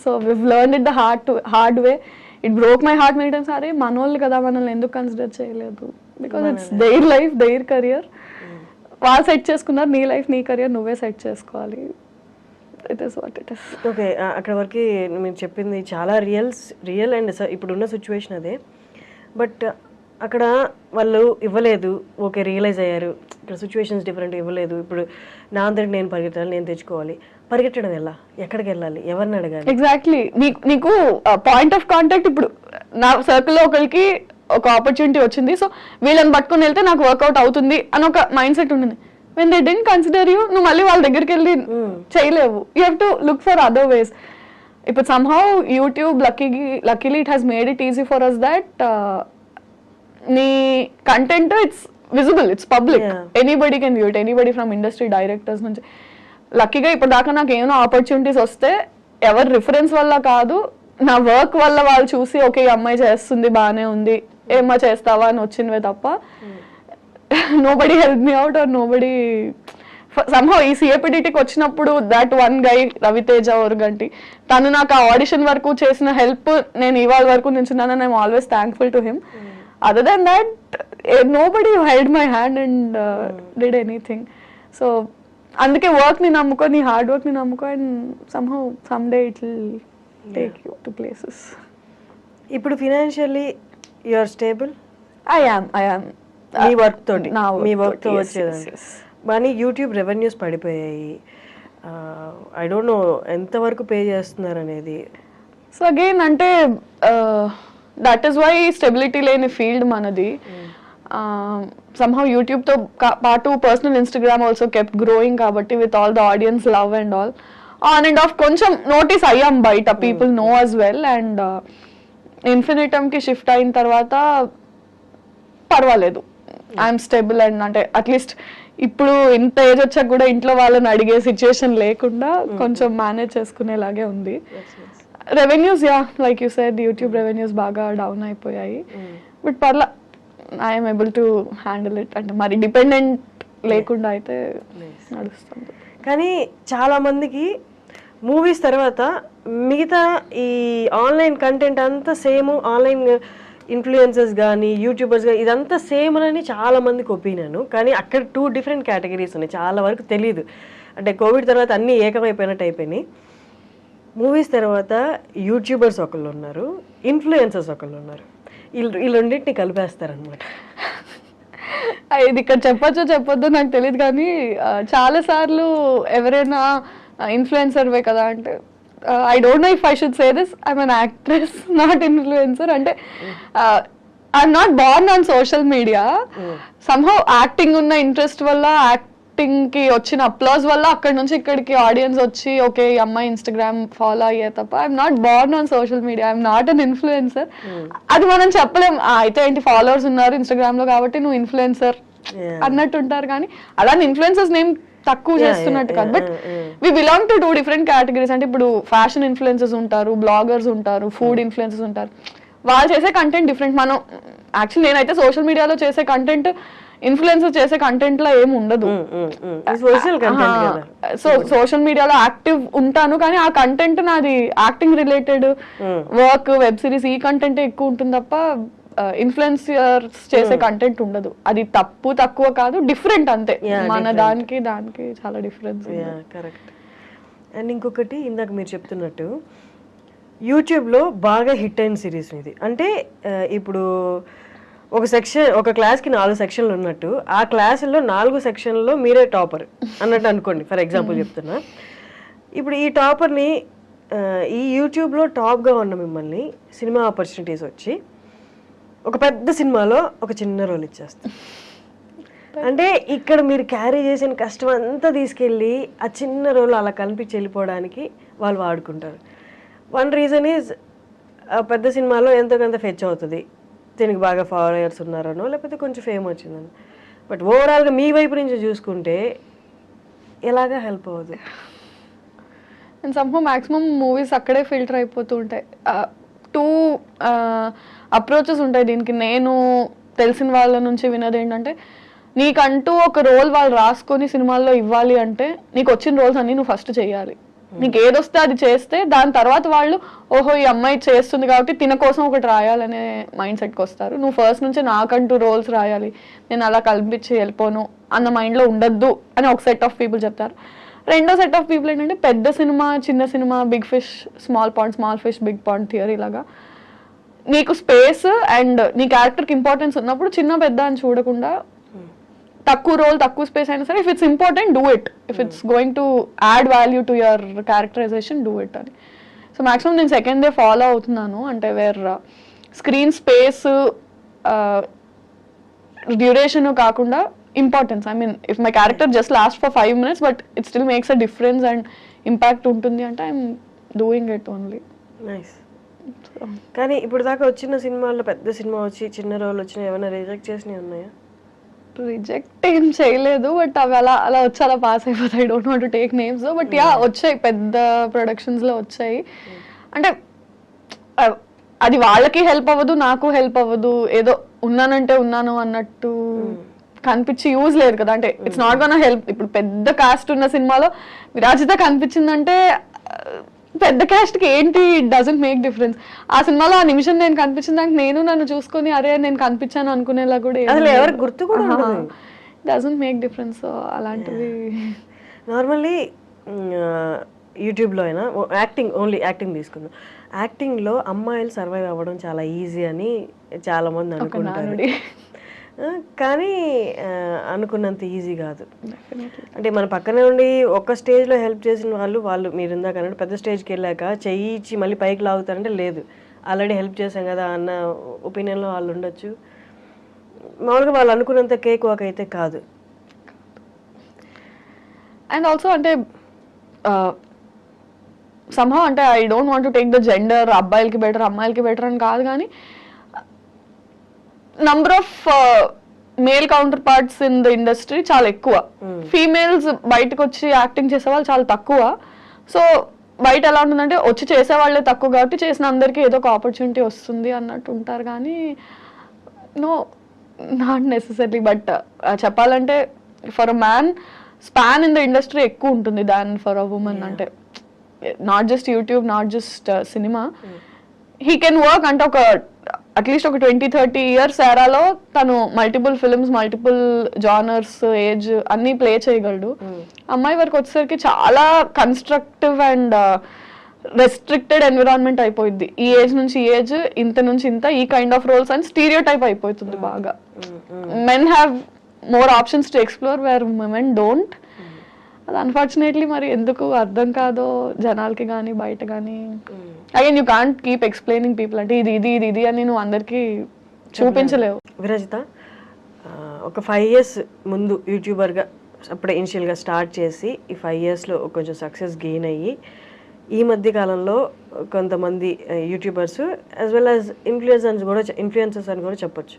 So we learned it the hard way. It broke my heart many times. అరే మనోళ్ళు కదా, మనల్ని ఎందుకు కన్సిడర్ చేయలేదు, because it's their life, their career. వాళ్ళు సెట్ చేసుకున్నారు, నీ లైఫ్ నీ కెరియర్ నువ్వే సెట్ చేసుకోవాలి. It is what it is. Okay, అక్కడ వరకు మీరు చెప్పింది చాలా రియల్ అండ్ ఇప్పుడున్న సిచ్యువేషన్ అదే. బట్ అక్కడ వాళ్ళు ఇవ్వలేదు, ఓకే రియలైజ్ అయ్యారు, ఇక్కడ సిచ్యువేషన్స్ డిఫరెంట్, ఇవ్వలేదు, ఇప్పుడు నా అందరికి నేను పరిగెత్తాలి, నేను తెచ్చుకోవాలి. పరిగెట్టడం ఎలా, ఎక్కడికి వెళ్ళాలి, ఎవరిని అడగాలి? ఎగ్జాక్ట్లీ. నీకు పాయింట్ ఆఫ్ కాంటాక్ట్ ఇప్పుడు నా సర్కిల్లో ఒకరికి ఒక ఆపర్చునిటీ వచ్చింది, సో వీళ్ళని పట్టుకుని వెళ్తే నాకు వర్కౌట్ అవుతుంది అని ఒక మైండ్ సెట్ ఉంటుంది. When they don't consider you, నువ్వు మళ్ళీ వాళ్ళ దగ్గరికి వెళ్ళి చేయలేవు. You have to look for other ways. ఇప్పుడు somehow YouTube luckily it has made it easy for us that నీ content it's visible, it's public, anybody can view it, anybody from industry directors నుంచి. లక్కీగా ఇప్పుడు దాకా నాకు ఏమైనా opportunities వస్తే ఎవరి రిఫరెన్స్ వల్ల కాదు, నా వర్క్ వల్ల వాళ్ళు చూసి ఓకే ఈ అమ్మాయి చేస్తుంది బాగానే ఉంది, ఏమ్మా చేస్తావా అని వచ్చినవే తప్ప nobody help me out or nobody. Somehow ఈ సిఏపిడిటీకి వచ్చినప్పుడు that one guy Raviteja Oruganti, తను నాకు ఆ ఆడిషన్ వరకు చేసిన హెల్ప్ నేను ఇవాళ వరకు నిల్చున్నాను. I'm always thankful to him. Other than that nobody held my hand and did anything. So అందుకే వర్క్ ని నమ్ముకో, నీ హార్డ్ వర్క్ ని నమ్ముకో, and somehow some day it will take you to places. ఇప్పుడు financially you are stable? I am మీ work తోటి, మీ వర్క్ తో వచ్చేదండి. కానీ యూట్యూబ్ రెవెన్యూస్ పడిపోయాయి. ఐ డోంట్ నో ఎంతవరకు పే చేస్తున్నారు అనేది. సో అగైన్ అంటే దట్ ఈస్ వై స్టెబిలిటీ లేని ఫీల్డ్ మనది. somehow YouTube తో పాటు personal Instagram also kept growing కాబట్టి with all the audience love and all on and off కొంచెం నోటీస్ అయ్యాం బయట, people know us well. And Infinitum కి షిఫ్ట్ అయిన తర్వాత పర్వాలేదు, ఐఎమ్ స్టేబుల్. అండ్ అంటే అట్లీస్ట్ ఇప్పుడు ఇంత ఏజ్ వచ్చాక కూడా ఇంట్లో వాళ్ళని అడిగే సిచ్యుయేషన్ లేకుండా కొంచెం మేనేజ్ చేసుకునేలాగే ఉంది. Revenues yeah like you said YouTube revenues బాగా డౌన్ అయిపోయాయి, బట్ పర్లా I'm able to handle it. అంటే మరి డిపెండెంట్ లేకుండా అయితే నడుస్తుంది. కానీ చాలా మందికి మూవీస్ తర్వాత మిగతా ఈ ఆన్లైన్ కంటెంట్ అంతా సేమ్, ఆన్లైన్ ఇన్ఫ్లుయెన్సర్స్ కానీ యూట్యూబర్స్ కానీ ఇదంతా సేమ్ అని చాలా మందికి ఒపీనియన్. కానీ అక్కడ 2 డిఫరెంట్ కేటగిరీస్ ఉన్నాయి, చాలా వరకు తెలియదు. అంటే కోవిడ్ తర్వాత అన్నీ ఏకమైపోయినట్టు అయిపోయినాయి. మూవీస్ తర్వాత యూట్యూబర్స్ ఒకళ్ళు ఉన్నారు, ఇన్ఫ్లుయెన్సర్స్ ఒకళ్ళు ఉన్నారు. ఈ రెండింటిని కలిపేస్తారనమాట. ఇది ఇక్కడ చెప్పొచ్చో చెప్పొద్దో నాకు తెలియదు, కానీ చాలా సార్లు ఎవరైనా ఇన్ఫ్లుయెన్సర్వే కదా అంటే I don't know if I should say this, I'm an actress, not influencer. అంటే I'm not born on social media. Somehow acting ఉన్న ఇంట్రెస్ట్ వల్ల, యాక్టింగ్ కి వచ్చిన అప్లాజ్ వల్ల అక్కడ నుంచి ఇక్కడికి ఆడియన్స్ వచ్చి ఓకే ఈ అమ్మాయి ఇన్స్టాగ్రామ్ ఫాలో అయ్యే తప్ప I'm not Born on social media, I'm not an influencer. అది మనం చెప్పలేం. అయితే ఏంటి ఫాలోవర్స్ ఉన్నారు ఇన్స్టాగ్రామ్ లో కాబట్టి నువ్వు ఇన్ఫ్లుయెన్సర్ అన్నట్టు ఉంటారు, కానీ అలానే ఇన్ఫ్లుయెన్సర్స్ నేమ్ తక్కువ చేస్తున్నట్టు కాదు. But we belong to 2 different categories. అంటే ఇప్పుడు ఫ్యాషన్ ఇన్ఫ్లుయెన్సర్స్ ఉంటారు, బ్లాగర్స్ ఉంటారు, ఫుడ్ ఇన్ఫ్లుయెన్సర్స్ ఉంటారు. వాళ్ళు చేసే కంటెంట్ డిఫరెంట్. మనం యాక్చువల్లీ నేనైతే సోషల్ మీడియాలో చేసే కంటెంట్ ఇన్ఫ్లుయెన్సర్ చేసే కంటెంట్ లో ఏమి ఉండదు. సో సోషల్ మీడియాలో యాక్టివ్ ఉంటాను, కానీ ఆ కంటెంట్ నాది acting related work, web series, ఈ కంటెంట్ ఎక్కువ ఉంటుంది తప్ప ఇన్ఫ్లుయెన్సర్స్ చేసే కంటెంట్ ఉండదు. అది తప్పు తక్కువ కాదు, డిఫరెంట్ అంతే. మన దానికి చాలా డిఫరెన్స్. కరెక్ట్. అండ్ ఇంకొకటి ఇందాక మీరు చెప్తున్నట్టు యూట్యూబ్లో బాగా హిట్ అయిన సిరీస్ ఇది. అంటే ఇప్పుడు ఒక క్లాస్కి 4 సెక్షన్లు ఉన్నట్టు ఆ క్లాసుల్లో 4 సెక్షన్లో మీరే టాపర్ అన్నట్టు అనుకోండి, ఫర్ ఎగ్జాంపుల్ చెప్తున్నా. ఇప్పుడు ఈ టాపర్ని ఈ యూట్యూబ్లో టాప్గా ఉన్న మిమ్మల్ని సినిమా ఆపర్చునిటీస్ వచ్చి ఒక పెద్ద సినిమాలో ఒక చిన్న రోల్ ఇచ్చేస్తారు. అంటే ఇక్కడ మీరు క్యారీ చేసిన కష్టం అంతా తీసుకెళ్ళి ఆ చిన్న రోల్ అలా కనిపించి వెళ్ళిపోవడానికి వాళ్ళు వాడుకుంటారు. వన్ రీజన్ ఈజ్ ఆ పెద్ద సినిమాలో ఎంతో కొంత ఫెచ్ అవుతుంది, దీనికి బాగా ఫాలోయర్స్ ఉన్నారనో లేకపోతే కొంచెం ఫేమ్ వచ్చిందని. బట్ ఓవరాల్గా మీ వైపు నుంచి చూసుకుంటే ఎలాగా హెల్ప్ అవుతుంది? అండ్ సమ్హౌ మ్యాక్సిమం మూవీస్ అక్కడే ఫిల్టర్ అయిపోతూ ఉంటాయి. 2 అప్రోచెస్ ఉంటాయి దీనికి. నేను తెలిసిన వాళ్ళ నుంచి విన్నది ఏంటంటే, నీకంటూ ఒక రోల్ వాళ్ళు రాసుకొని సినిమాల్లో ఇవ్వాలి అంటే నీకు వచ్చిన రోల్స్ అన్నీ నువ్వు ఫస్ట్ చేయాలి. నీకు ఏదొస్తే అది చేస్తే దాని తర్వాత వాళ్ళు ఓహో ఈ అమ్మాయి చేస్తుంది కాబట్టి తిన కోసం ఒకటి రాయాలనే మైండ్ సెట్కి వస్తారు. నువ్వు ఫస్ట్ నుంచి నాకంటూ రోల్స్ రాయాలి, నేను అలా కల్పించి వెళ్ళిపోను అన్న మైండ్లో ఉండొద్దు అని ఒక సెట్ ఆఫ్ పీపుల్ చెప్తారు. రెండో సెట్ ఆఫ్ పీపుల్ ఏంటంటే పెద్ద సినిమా చిన్న సినిమా, big fish small pond, small fish big pond theory లాగా నీకు స్పేస్ అండ్ నీ క్యారెక్టర్కి ఇంపార్టెన్స్ ఉన్నప్పుడు చిన్న పెద్ద అని చూడకుండా తక్కువ రోల్ తక్కువ స్పేస్ అయినా సరే if it's important do it, if it's going to add value to your characterisation do it అని. సో మాక్సిమం నేను సెకండ్ డే ఫాలో అవుతున్నాను. అంటే వేర్ స్క్రీన్ స్పేస్ డ్యూరేషన్ కాకుండా importance. I mean if my character just last for 5 minutes but it still makes a difference and impact ఉంటుంది అంటే I'm doing it only. Nice. కానీ ఇప్పుడు దాకా వచ్చిన సినిమాల్లో పెద్ద సినిమా వచ్చి చిన్న రోల్ వచ్చిన ఏమైనా రిజెక్ట్ చేసినవి ఉన్నాయా? రిజెక్ట్ ఏం చేయలేదు, బట్ అవి అలా అలా వచ్చి అలా పాస్ అయిపోతాయి. Don't want to take names but yeah వచ్చాయి, పెద్ద ప్రొడక్షన్స్లో వచ్చాయి. అంటే అది వాళ్ళకి హెల్ప్ అవ్వదు, నాకు హెల్ప్ అవ్వదు, ఏదో ఉన్నానంటే ఉన్నాను అన్నట్టు కనిపించి యూజ్ లేదు కదా. అంటే ఇట్స్ నాట్ గోనా హెల్ప్. ఇప్పుడు పెద్ద కాస్ట్ ఉన్న సినిమాలో విరాజిత కనిపించిందంటే పెద్ద క్యాస్ట్ కి ఏంటి, ఇట్ డజంట్ మేక్ డిఫరెన్స్. ఆ సినిమాలో ఆ నిమిషం నేను కనిపించిన దానికి నేను నన్ను చూసుకొని అరే నేను కనిపించాను అనుకునేలా కూడా ఎవరికి గుర్తు కూడా డజంట్ మేక్ డిఫరెన్స్. సో అలాంటివి నార్మల్లీ యూట్యూబ్లో అయినా ఓన్లీ యాక్టింగ్ తీసుకుందాం. యాక్టింగ్లో అమ్మాయిలు సర్వైవ్ అవ్వడం చాలా ఈజీ అని చాలామంది అనుకుంటారు, కానీ అనుకున్నంత ఈజీ కాదు. అంటే మన పక్కనే ఉండి ఒక స్టేజ్లో హెల్ప్ చేసిన వాళ్ళు మీరు ఇందాక అన్నట్టు పెద్ద స్టేజ్కి వెళ్ళాక చెయ్యి ఇచ్చి మళ్ళీ పైకి లాగుతారంటే లేదు, ఆల్రెడీ హెల్ప్ చేశాం కదా అన్న ఒపీనియన్లో వాళ్ళు ఉండొచ్చు. మామూలుగా వాళ్ళు అనుకున్నంత కేక్ వాక్ అయితే కాదు. అండ్ ఆల్సో అంటే somehow అంటే I don't want to take the gender, అబ్బాయిలకి బెటర్ అమ్మాయిలకి బెటర్ అని కాదు, కానీ number of male counter parts in the industry చాలా ఎక్కువ. ఫీమేల్స్ బయటకు వచ్చి యాక్టింగ్ చేసే వాళ్ళు చాలా తక్కువ. సో బయట ఎలా ఉంటుందంటే వచ్చి చేసే వాళ్ళే తక్కువ కాబట్టి చేసిన అందరికీ ఏదో ఒక ఆపర్చునిటీ వస్తుంది అన్నట్టు ఉంటారు, కానీ నో నాట్ నెసెసరీ. బట్ చెప్పాలంటే for a man span in the industry ఎక్కువ ఉంటుంది దాన్ ఫర్ అ ఉమెన్. అంటే not just YouTube, not just cinema, he can work అంటే ఒక అట్లీస్ట్ ఒక 20-30 years ఎరాలో తను multiple films, multiple genres, age అన్ని play చేయగలడు. అమ్మాయి వరకు వచ్చేసరికి చాలా కన్స్ట్రక్టివ్ అండ్ రెస్ట్రిక్టెడ్ ఎన్విరాన్మెంట్ అయిపోయింది. ఈ ఏజ్ నుంచి ఈ ఏజ్, ఇంత నుంచి ఇంత, ఈ కైండ్ ఆఫ్ రోల్స్ అని స్టీరియో టైప్ అయిపోతుంది బాగా. Men have more options to explore where women don't. అది అన్ఫార్చునేట్లీ మరి ఎందుకు అర్థం కాదో జనాలకి కానీ బయట కానీ. Again you can't keep explaining people అంటే ఇది ఇది ఇది ఇది అని నువ్వు అందరికీ చూపించలేవు. విరాజిత ఒక 5 years ముందు యూట్యూబర్గా అప్పుడే ఇనిషియల్గా స్టార్ట్ చేసి ఈ 5 yearsలో కొంచెం సక్సెస్ గెయిన్ అయ్యి ఈ మధ్య కాలంలో కొంతమంది YouTubers as well as influencers అని కూడా చెప్పొచ్చు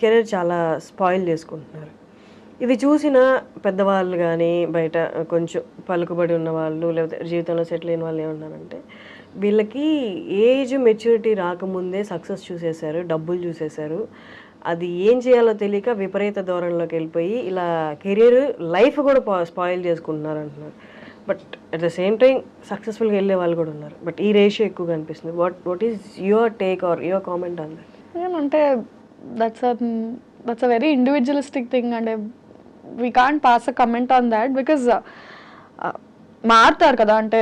కెరీర్ చాలా స్పాయిల్ చేసుకుంటున్నారు. ఇది చూసిన పెద్దవాళ్ళు కానీ బయట కొంచెం పలుకుబడి ఉన్న వాళ్ళు లేకపోతే జీవితంలో సెటిల్ అయిన వాళ్ళు ఏమన్నారంటే వీళ్ళకి ఏజ్ మెచ్యూరిటీ రాకముందే సక్సెస్ చూసేశారు, డబ్బులు చూసేశారు, అది ఏం చేయాలో తెలియక విపరీత ధోరణిలోకి వెళ్ళిపోయి ఇలా కెరీర్ లైఫ్ కూడా స్పాయిల్ చేసుకుంటున్నారు అంటున్నారు. But at the same time సక్సెస్ఫుల్గా వెళ్ళే వాళ్ళు కూడా ఉన్నారు. బట్ ఈ రేషియో ఎక్కువగా అనిపిస్తుంది. What is your take or your comment on that? ఏమంటే that's a very individualistic thing. అంటే we can't pass a comment on that because మారుతారు కదా. అంటే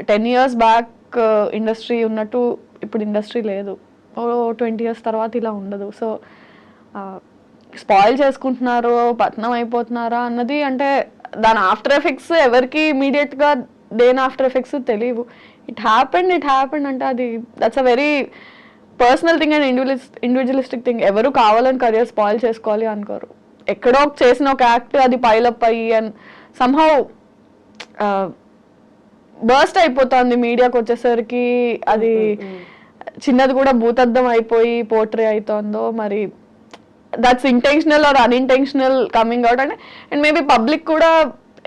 10 years బ్యాక్ ఇండస్ట్రీ ఉన్నట్టు ఇప్పుడు ఇండస్ట్రీ లేదు, 20 years తర్వాత ఇలా ఉండదు. సో స్పాయిల్ చేసుకుంటున్నారు, పతనం అయిపోతున్నారా అన్నది అంటే దాని ఆఫ్టర్ ఎఫెక్ట్స్ ఎవరికి ఇమీడియట్గా దేని ఆఫ్టర్ ఎఫెక్ట్స్ తెలియవు. ఇట్ హ్యాపెండ్ అంటే అది that's a very personal thing and individualistic thing. ఎవరు కావాలని కెరియర్ స్పాయిల్ చేసుకోవాలి అనుకోరు. ఎక్కడో చేసిన ఒక యాక్ట్ అది పైలప్ అయ్యి అండ్ సమ్హౌ బర్స్ట్ అయిపోతుంది మీడియాకి వచ్చేసరికి. అది చిన్నది కూడా భూతద్దం అయిపోయి పోర్ట్రే అవుతుందో మరి that's intentional or unintentional coming out. And maybe public కూడా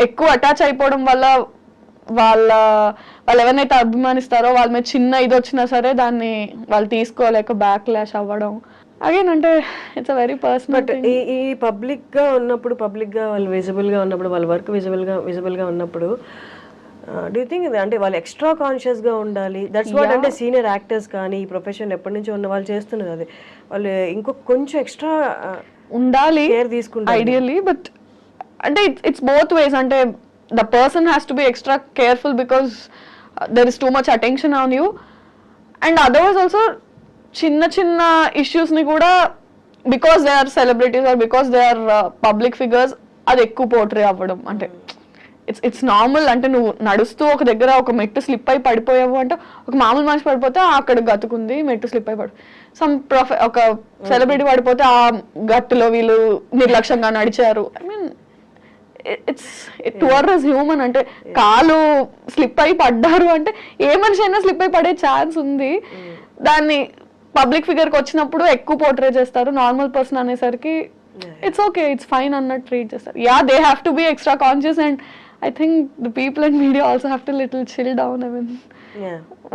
ఎక్కువ అటాచ్ అయిపోవడం వల్ల వాళ్ళు ఎవరినైతే అభిమానిస్తారో వాళ్ళ మీద చిన్న ఇది వచ్చినా సరే దాన్ని వాళ్ళు తీసుకోలేక బ్యాక్ లాష్ అవ్వడం. అగైన్ అంటే it's a very personal. But ఈ పబ్లిక్గా ఉన్నప్పుడు, పబ్లిక్గా వాళ్ళు విజిబుల్గా ఉన్నప్పుడు, వాళ్ళ వర్క్ విజిబుల్గా ఉన్నప్పుడు డూ యూ థింక్ అంటే వాళ్ళు ఎక్స్ట్రా కాన్షియస్గా ఉండాలి? దట్స్ వాట్ అంటే సీనియర్ యాక్టర్స్ కానీ ఈ ప్రొఫెషన్ ఎప్పటి నుంచో ఉన్న వాళ్ళు చేస్తున్నారు అది. వాళ్ళు ఇంకొక కొంచెం ఎక్స్ట్రా ఉండాలి కేర్ తీసుకుంటారు ఐడియల్లీ, బట్ అంటే ఇట్స్ బోత్ వేస్. అంటే the person has to be extra careful because there is too much attention on you, and otherwise also చిన్న చిన్న ఇష్యూస్ని కూడా because they are celebrities or because they are public figures అది ఎక్కువ portray అవ్వడం. అంటే it's normal. అంటే నువ్వు నడుస్తూ ఒక దగ్గర ఒక మెట్టు స్లిప్ అయి పడిపోయావు అంటే ఒక మామూలు మనిషి పడిపోతే అక్కడ గతుకుంది, మెట్టు స్లిప్ అయి పడి ఒక సెలబ్రిటీ పడిపోతే ఆ గట్టులో వీళ్ళు నిర్లక్ష్యంగా నడిచారు. I mean it's tours human. అంటే కాలు స్లిప్ అయి పడ్డారు అంటే ఏ మనిషి అయినా స్లిప్ అయి పడే ఛాన్స్ ఉంది. దాన్ని పబ్లిక్ ఫిగర్కి వచ్చినప్పుడు ఎక్కువ పోర్ట్రే చేస్తారు. నార్మల్ పర్సన్ అనేసరికి ఇట్స్ ఓకే, ఇట్స్ ఫైన్ అన్నట్టు ట్రీట్ చేస్తారు. Yeah, they have to be extra conscious and I think the people and media also have to little chill down. I mean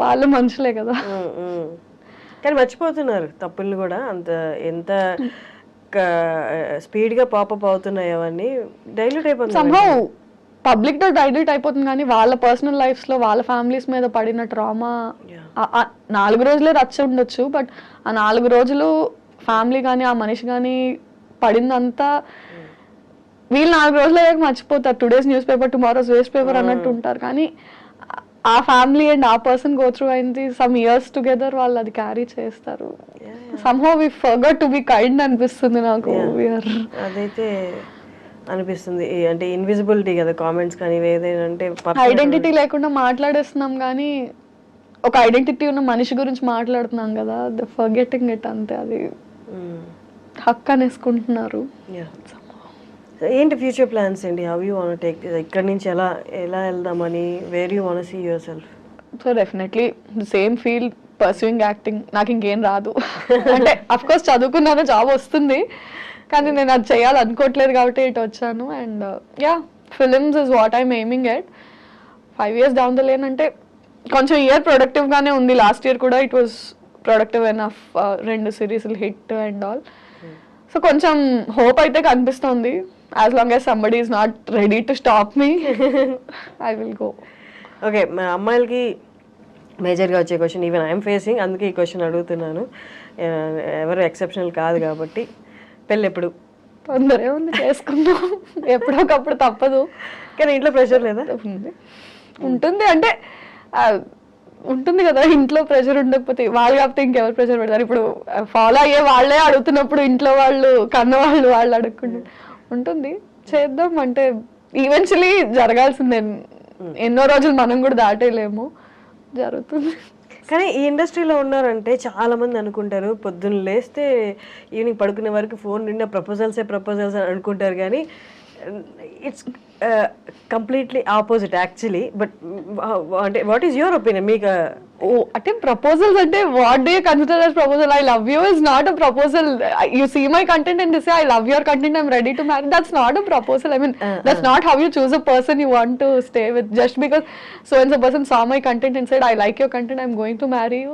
వాళ్ళు మనుషులే కదా. కానీ మర్చిపోతున్నారు తప్పుల్ని కూడా. అంత ఎంత స్పీడ్గా పాపప్ అవుతున్నాయి అవన్నీ, డైల్యూట్ అయిపోతుంది. సమ్హౌ పబ్లిక్ తో డైల్యూట్ అయిపోతుంది, కానీ వాళ్ళ పర్సనల్ లైఫ్స్ లో వాళ్ళ ఫ్యామిలీస్ మీద పడిన ట్రామా 4 రోజులే రచ్చ ఉండొచ్చు, బట్ ఆ 4 రోజులు ఫ్యామిలీ కానీ ఆ మనిషి కానీ పడిందంతా వీళ్ళు 4 రోజులు అయ్యాక మర్చిపోతారు. Today's news paper tomorrow's waste paper అన్నట్టు ఉంటారు. కానీ ఆ ఫ్యామిలీ అండ్ ఆ పర్సన్ గో త్రూ అయింది సమ్ ఇయర్స్ టుగెదర్, వాళ్ళు అది క్యారీ చేస్తారు. Somehow we forgot to be kind అనిపిస్తుంది నాకు. అదైతే అనిపిస్తుంది. అంటే ఇన్విజిబిలిటీ కదా కామెంట్స్ కానీ ఏదైనా. అంటే ఐడెంటిటీ లేకుండా మాట్లాడేస్తున్నాం కానీ ఒక ఐడెంటిటీ ఉన్న మనిషి గురించి మాట్లాడుతున్నాం కదా, ద ఫర్గెటింగ్ ఇట్. అంతే, అది హక్ అనేసుకుంటున్నారు. ఏంటి ఫ్యూచర్ ప్లాన్స్ అండి? హౌ యూ వాంట్ టేక్ ఇక్కడి నుంచి ఎలా వెళ్దామని, where you want see yourself? So definitely the same field, pursuing acting. నాకు ఇంకేం రాదు. అంటే అఫ్ కోర్స్ చదువుకున్నాను, జాబ్ వస్తుంది, కానీ నేను అది చేయాలనుకోవట్లేదు కాబట్టి ఇటు వచ్చాను. And yeah, films is what I'm aiming at. 5 years down the lane అంటే కొంచెం ఇయర్ ప్రొడక్టివ్గానే ఉంది. లాస్ట్ ఇయర్ కూడా ఇట్ వాస్ ప్రొడక్టివ్ ఎనఫ్, 2 సిరీస్లు హిట్ అండ్ ఆల్. సో కొంచెం హోప్ అయితే కనిపిస్తుంది. As long as somebody is not ready to stop me, I will go. Okay, మా అమ్మాయిలకి మేజర్గా వచ్చే క్వశ్చన్, ఈవెన్ ఐఎమ్ ఫేసింగ్, అందుకే ఈ క్వశ్చన్ అడుగుతున్నాను. ఎవరు ఎక్సెప్షనల్ కాదు కాబట్టి. పెళ్ళి ఎప్పుడు? తొందరే ఉంది, చేసుకుందాం. ఎప్పుడొకప్పుడు తప్పదు. కానీ ఇంట్లో ప్రెషర్ లేదా? ఉంటుంది. అంటే ఉంటుంది కదా, ఇంట్లో ప్రెషర్ ఉండకపోతే వాళ్ళు కాకపోతే ఇంకెవరు ప్రెషర్ పెడతారు? ఇప్పుడు ఫాలో అయ్యే వాళ్ళే అడుగుతున్నప్పుడు ఇంట్లో వాళ్ళు కన్నవాళ్ళు వాళ్ళు అడగకుండా ఉంటుంది. చేద్దాం అంటే ఈవెన్చువలీ జరగాల్సిందే. ఎన్నో రోజులు మనం కూడా దాటేయలేము, జరుగుతుంది. కానీ ఈ ఇండస్ట్రీలో ఉన్నారంటే చాలా మంది అనుకుంటారు పొద్దున్న లేస్తే ఈవినింగ్ పడుకునే వరకు ఫోన్ నిండా ప్రపోజల్స్ అని అనుకుంటారు. కానీ it's completely opposite actually. But అంటే వాట్ ఈస్ యువర్ ఒపీనియన్? మీకు అంటే ప్రపోజల్స్ అంటే what do you consider as proposal? I love you is not a proposal. You see my content and say I love your content, I'm ready to marry. That's not a proposal. I mean that's not how you choose a person you want to stay with. Just because so and so person saw my content and said I like your content, I'm going to marry you.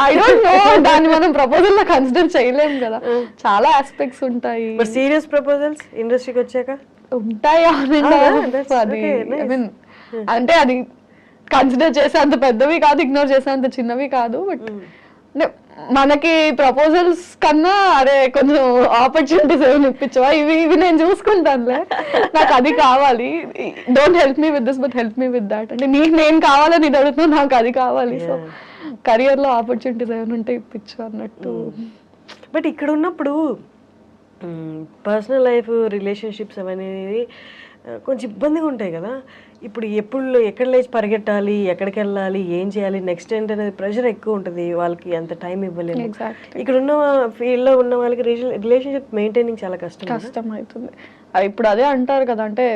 I don't know. దాన్ని మనం proposal లా consider చేయలేము కదా, చాలా aspects ఉంటాయి. But serious proposals ఇండస్ట్రీకి వచ్చాక ఉంటాయి. అంటే అది కన్సిడర్ చేసే అంత పెద్దవి కాదు, ఇగ్నోర్ చేసే అంత చిన్నవి కాదు. బట్ మనకి ప్రపోజల్స్ కన్నా అరే కొంచెం ఆపర్చునిటీస్ ఏమైనా ఇప్పించవా, ఇవి నేను చూసుకుంటానులే, నాకు అది కావాలి, don't help me with this but help me with that. అంటే నీకు నేను కావాలని ఇది అడుగుతున్నా, నాకు అది కావాలి. సో కెరియర్ లో ఆపర్చునిటీస్ ఏమైనా ఉంటే ఇప్పించు అన్నట్టు. బట్ ఇక్కడ ఉన్నప్పుడు పర్సనల్ లైఫ్, రిలేషన్షిప్స్ అనేది కొంచెం ఇబ్బందిగా ఉంటాయి కదా. ఇప్పుడు ఎక్కడ లేచి పరిగెట్టాలి, ఎక్కడికి వెళ్ళాలి, ఏం చేయాలి, నెక్స్ట్ ఏంటనేది ప్రెషర్ ఎక్కువ ఉంటుంది. వాళ్ళకి అంత టైం ఇవ్వలేదు. ఇక్కడ ఉన్న ఫీల్డ్లో ఉన్న వాళ్ళకి రిలేషన్షిప్ మెయింటైనింగ్ చాలా కష్టం అవుతుంది. ఇప్పుడు అదే అంటారు కదా, అంటే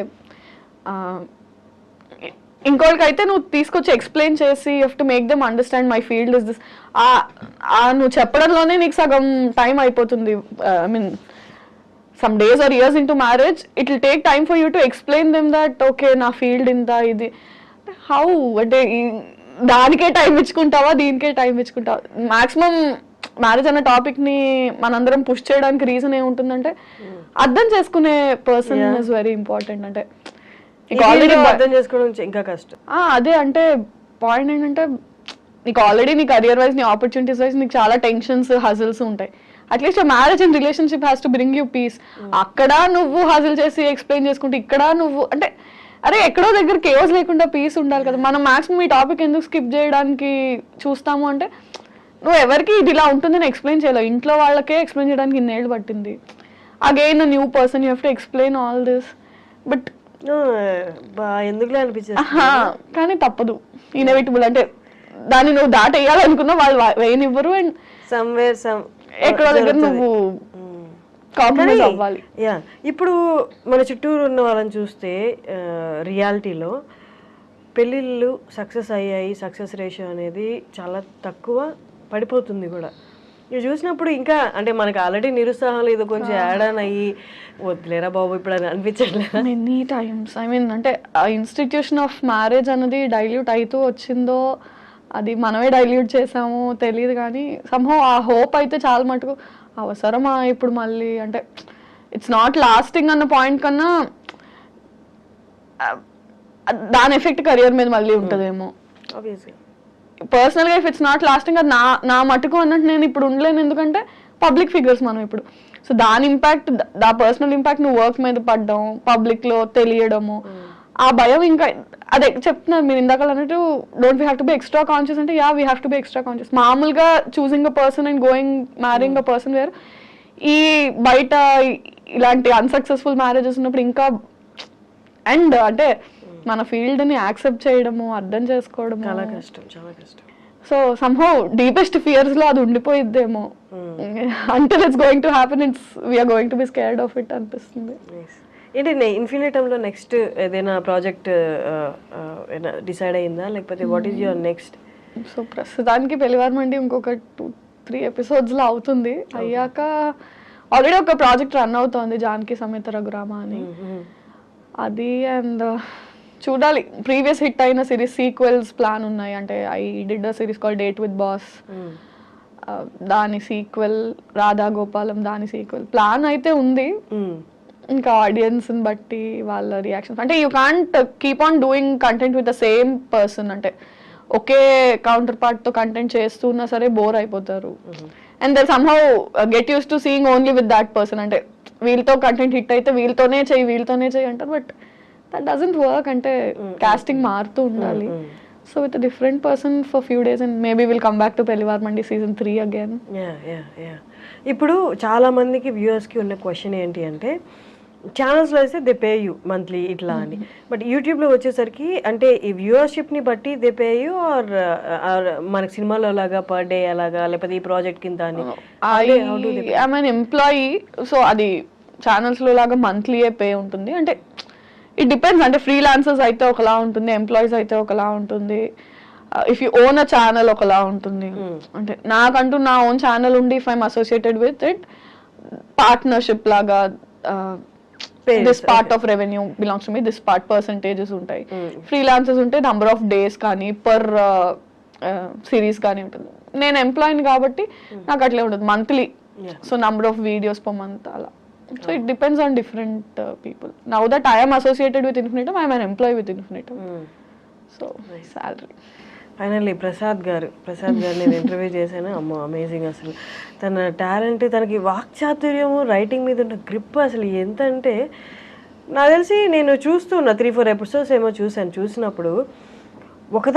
ఇంకోటికైతే నువ్వు తీసుకొచ్చి ఎక్స్ప్లెయిన్ చేసి you have to make them understand my field is this. నువ్వు చెప్పడంలోనే నీకు సగం టైం అయిపోతుంది. I mean some days or years into marriage, it will take time for you to explain them that okay na field inta idi how ante danike time ichukuntawa deenike time ichukuntawa. maximum marriage అనే topic ని మనందరం push చేయడానికి reason ఏముంటుందంటే అర్థం చేసుకునే person is very important. అంటే నీకు already అర్థం చేసుకోవడం ఇంకా కష్టం. అదే అంటే పాయింట్ ఏంటంటే నీకు ఆల్రెడీ నీ కెరియర్ వైజ్ నీ ఆపర్చునిటీస్ వైజ్ నీకు చాలా టెన్షన్స్ హజిల్స్ ఉంటాయి. At least marriage and relationship has to bring you peace. అక్కడ నువ్వు హజిల్ చేసి ఎక్స్ప్లెయిన్ చేసుకుంటే ఇక్కడ నువ్వు అంటే అరే ఎక్కడో దగ్గర కేవస్ లేకుండా పీస్ ఉండాలి కదా. మనం మాక్సిమం ఈ టాపిక్ ఎందుకు స్కిప్ చేయడానికి చూస్తాము అంటే నువ్వు ఎవరికి ఇది ఇలా ఉంటుందని ఎక్స్ప్లెయిన్ చేయలేవు. ఇంట్లో వాళ్ళకే ఎక్స్ప్లెయిన్ చేయడానికి ఇన్నేళ్ళు పట్టింది. Again new person you have to explain all this. But ఎందుకులే అనిపించింది కానీ తప్పదు, ఇన్ఎవిటబుల్. అంటే దాన్ని నువ్వు దాటేయాలనుకున్నా వాళ్ళు వేయనివ్వరు. అండ్ ఎక్కడో దగ్గర నువ్వు కాంప్రమైజ్ అవ్వాలి. ఇప్పుడు మన చుట్టూరు ఉన్న వాళ్ళని చూస్తే రియాలిటీలో పెళ్ళిళ్ళు సక్సెస్ అయ్యాయి, సక్సెస్ రేషియో అనేది చాలా తక్కువ పడిపోతుంది కూడా. ఇవి చూసినప్పుడు ఇంకా అంటే మనకు ఆల్రెడీ నిరుత్సాహం లేదు, కొంచెం యాడ్ ఆన్ అయ్యి వద్దులేరా బాబు ఇప్పుడు అని అనిపించట్లేదు మెనీ టైమ్స్. ఐ మీన్ అంటే ఆ ఇన్స్టిట్యూషన్ ఆఫ్ మ్యారేజ్ అనేది డైల్యూట్ అవుతూ వచ్చిందో అది మనమే డైల్యూట్ చేసాము తెలియదు, కానీ సంహౌ ఆ హోప్ అయితే చాలా మటుకు అవసరమా ఇప్పుడు మళ్ళీ అంటే ఇట్స్ నాట్ లాస్టింగ్ అన్న పాయింట్ కన్నా దాని ఎఫెక్ట్ కెరియర్ మీద మళ్ళీ ఉంటుందేమో. పర్సనల్గా ఇఫ్ ఇట్స్ నాట్ లాస్టింగ్ అది నా మటుకు అన్నట్టు నేను ఇప్పుడు ఉండలేను, ఎందుకంటే పబ్లిక్ ఫిగర్స్ మనం ఇప్పుడు. సో దాని ఇంపాక్ట్, దా పర్సనల్ ఇంపాక్ట్ నువ్వు వర్క్ మీద పడ్డం, పబ్లిక్లో తెలియడము, ఆ భయం ఇంకా అదే చెప్తున్నారు మీరు ఇందాక అన్నట్టు don't we have to be extra conscious అంటే we have to be extra conscious. మామూలుగా choosing a person and going marrying a person where ఈ బయట ఇలాంటి అన్సక్సెస్ఫుల్ మ్యారేజెస్ ఉన్నప్పుడు ఇంకా అండ్ అంటే మన ఫీల్డ్ ని యాక్సెప్ట్ చేయడము, అర్థం చేసుకోవడం చాలా కష్టం, చాలా కష్టం. సో సమ్హౌ డీపెస్ట్ ఫియర్స్ లో అది ఉండిపోయిద్దేమో. Until it's going to happen we're going to be scared of it అనిపిస్తుంది. ఏంటి ఇన్ఫినిటంలో నెక్స్ట్ ఏదైనా ప్రాజెక్ట్ డిసైడ్ అయిందా, లేకపోతే what is your next? So ప్రస్తుతానికి పెళ్లివారమండి ఇంకొక 2-3 ఎపిసోడ్స్ లో అవుతుంది. అయ్యాక ఆల్రెడీ ఒక ప్రాజెక్ట్ రన్ అవుతోంది, జానకి సమేత రఘురామ అని. అది అండ్ చూడాలి, ప్రీవియస్ హిట్ అయిన సిరీస్ సీక్వెల్స్ ప్లాన్ ఉన్నాయి. అంటే I did a series call date with boss, దాని సీక్వెల్ రాధా గోపాలం, దాని సీక్వెల్ ప్లాన్ అయితే ఉంది. ఇంకా ఆడియన్స్ బట్టి వాళ్ళ రియాక్షన్స్ అంటే you can't keep on doing content with the same person. అంటే ఒకే కౌంటర్ పార్ట్ తో కంటెంట్ చేస్తున్నా సరే బోర్ అయిపోతారు. And they somehow get use to seeing only with that person. అంటే వీళ్ళతో కంటెంట్ హిట్ అయితే వీళ్ళతోనే చెయ్యి అంటారు, బట్ దట్ డజంట్ వర్క్. అంటే కాస్టింగ్ మారుతూ ఉండాలి. So with different person for few days and maybe will come back to Pellivaramandi season 3 again. ఇప్పుడు చాలా మందికి వ్యూవర్స్ కి ఉన్న క్వశ్చన్ ఏంటి అంటే ఛానల్స్లో అయితే దే పే యూ మంత్లీ ఇట్లా అని, బట్ యూట్యూబ్లో వచ్చేసరికి అంటే ఈ వ్యూవర్షిప్ని బట్టి దే పే యూ ఆర్ మనకి సినిమాలో లాగా పర్ డే అలాగా, లేకపోతే ఈ ప్రాజెక్ట్ కింద అని? ఐఎమ్ అన్ ఎంప్లాయీ, సో అది ఛానల్స్లో లాగా మంత్లీయే పే ఉంటుంది. అంటే ఇట్ డిపెండ్స్, అంటే ఫ్రీలాన్సర్స్ అయితే ఒకలా ఉంటుంది, ఎంప్లాయీస్ అయితే ఒకలా ఉంటుంది, if you own a channel ఒకలా ఉంటుంది. అంటే నాకంటూ నా ఓన్ ఛానల్ ఉండి if I'm associated with it partnership లాగా this part of revenue belongs to me, this part percentages ఉంటాయి. ఫ్రీలాన్సర్స్ ఉంటే నంబర్ ఆఫ్ డేస్ కానీ పర్ సిరీస్ కానీ ఉంటుంది. నేను ఎంప్లాయీని కాబట్టి నాకు అట్లే ఉంటుంది monthly, so number of videos per month అలా. So it depends on different people. Now that I am associated with Infinitum, I am an employee with Infinitum. So salary. Finally Prasad గారు నేను ఇంటర్వ్యూ చేశాను. అమ్మో అమేజింగ్, అసలు తన talent, తనకి వాక్చాతుర్యము, writing మీద ఉన్న గ్రిప్ అసలు ఎంత అంటే నాకు తెలిసి నేను చూస్తున్నా 3-4 ఎపిసోడ్స్ ఏమో చూసినప్పుడు ఒక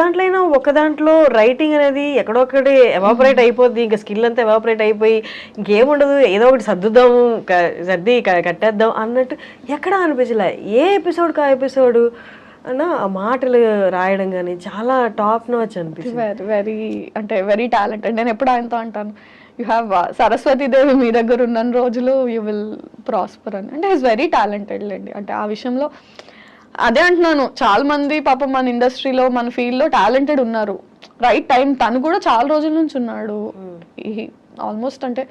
దాంట్లో రైటింగ్ అనేది ఎక్కడొక్కటి ఎవాపరేట్ అయిపోద్ది, ఇంకా స్కిల్ అంతా ఎవాపరేట్ అయిపోయి ఇంకేముండదు, ఏదో ఒకటి సర్ది కట్టేద్దాం అన్నట్టు ఎక్కడా అనిపించలే. ఏ ఎపిసోడ్కి ఆ ఎపిసోడ్ అన్న ఆ మాటలు రాయడం కానీ చాలా టాప్ నాచ్ అనిపిస్తుంది. వెరీ అంటే వెరీ టాలెంటెడ్. నేను ఎప్పుడు ఆయనతో అంటాను యూ హ్యావ్ సరస్వతి దేవి మీ దగ్గర ఉన్న రోజులు యూ విల్ ప్రాస్పర్ అని. అంటే ఈజ్ వెరీ టాలెంటెడ్ లేండి. అంటే ఆ విషయంలో అదే అంటున్నాను, చాలా మంది పాపం మన ఇండస్ట్రీలో మన ఫీల్డ్లో టాలెంటెడ్ ఉన్నారు. రైట్ టైం, తను కూడా చాలా రోజుల నుంచి ఉన్నాడు ఆల్మోస్ట్. అంటే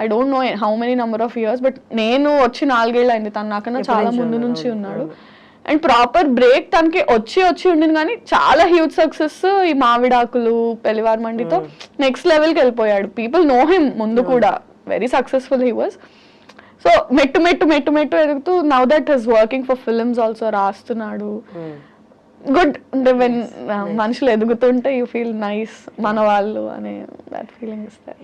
I don't know how many number of years, but నేను వచ్చి 4 ఏళ్ళు అయింది, తను నాకన్నా చాలా ముందు నుంచి ఉన్నాడు. అండ్ ప్రాపర్ బ్రేక్ తనకి వచ్చి ఉండింది, కానీ చాలా హ్యూజ్ సక్సెస్ ఈ మావిడాకులు పెళ్లివారమండితో నెక్స్ట్ లెవెల్కి వెళ్ళిపోయాడు. పీపుల్ నో హిమ్ ముందు కూడా, very successful he was. So మెట్టు మెట్టు మెట్టు మెట్టు ఎదుగుతూ now that is working for films also, రాస్తున్నాడు. గుడ్. అంటే వెన్ మనుషులు ఎదుగుతుంటే యూ ఫీల్ నైస్, మన వాళ్ళు అనే దట్ ఫీలింగ్ ఇస్తారు.